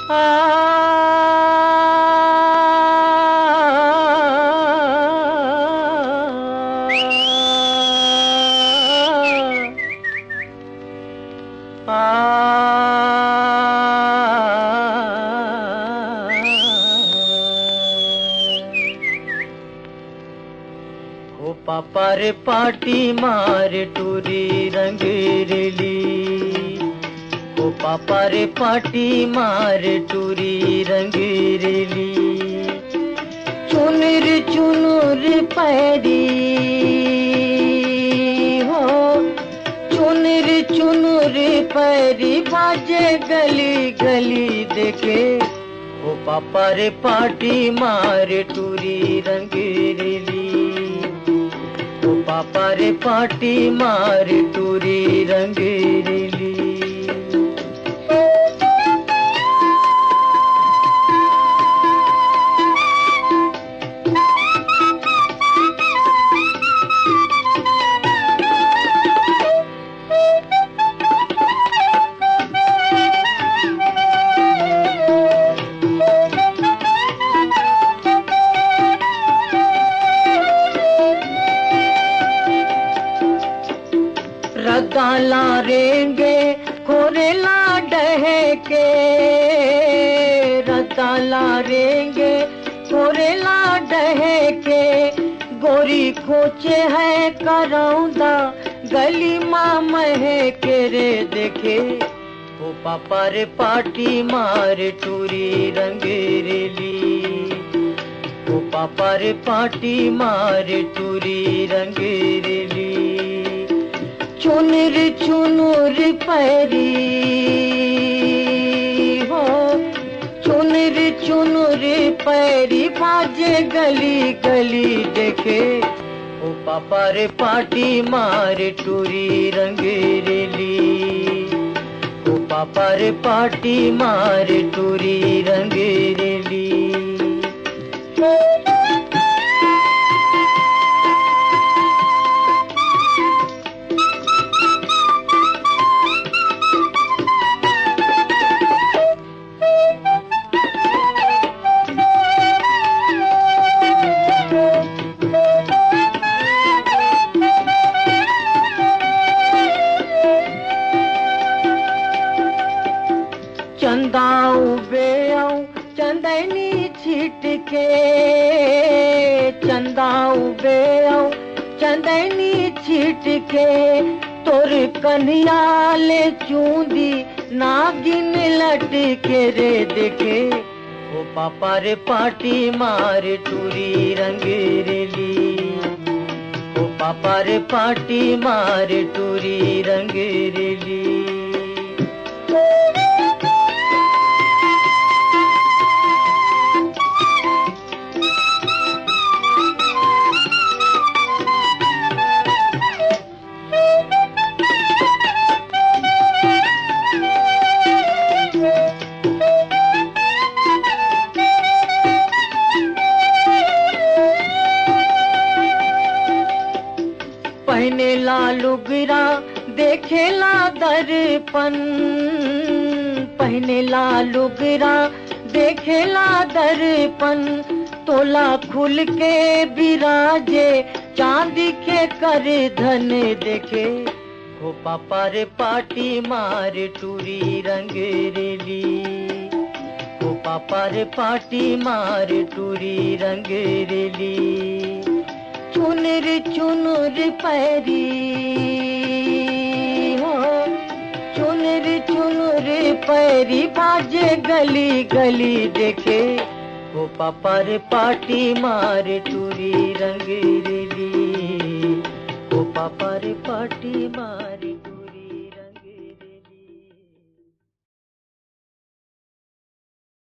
ओ पापा रे पाटी मार टूरी रंगीरेली, ओ पापा रे पाटी मार टूरी रंगीरेली। चुनर चुनर पैरी हो, चुनर चुनर पैरी बाजे गली गली देखे। ओ पापा रे पाटी मार टूरी रंगीरेली, ओ पापा रे पाटी मार टूरी रंगीरेली। रदाला रेंगे खोरेला डहके, रदाला रेंगे खोरेला डहके। गोरी खोचे है करौंदा गली माँ महके रे देखे। ओ पापा रे पाटी मार टूरी रंगीरेली, ओ पापा रे पाटी मार टूरी रंगीरेली। चुनर चुनर पैरी हो, चुनर चुनर पैरी बाजे गली गली देखे। ओ पापा रे पाटी मार टूरी रंगीरेली, ओ पापा रे पाटी मार टूरी रंगीरेली। चंदाऊ बेऊ चंदनी छिटके, चंदाऊ बेऊ चंदनी छिटके। तोर कन्हैया ले चूंदी नागिन लटके रे देखे। ओ पापा रे पाटी मार टूरी रंगीरेली, ओ पापा रे पाटी मार टूरी रंगीरेली। पहने लालू गिरा देखेला दर्पण, पहने लालू गिरा देखेला दर्पण। तोला खुल के बिराजे चांदी के कर धन देखे। ओ पापा रे पाटी मार टूरी रंगीरेली, ओ पापा रे पाटी मार टूरी रंगीरेली। चुनर चुनर पैरी हो, चुनर चुनर पैरी बाजे गली गली देखे। ओ पापा रे पाटी मार टूरी रंगीरेली, ओ पापा रे पाटी मार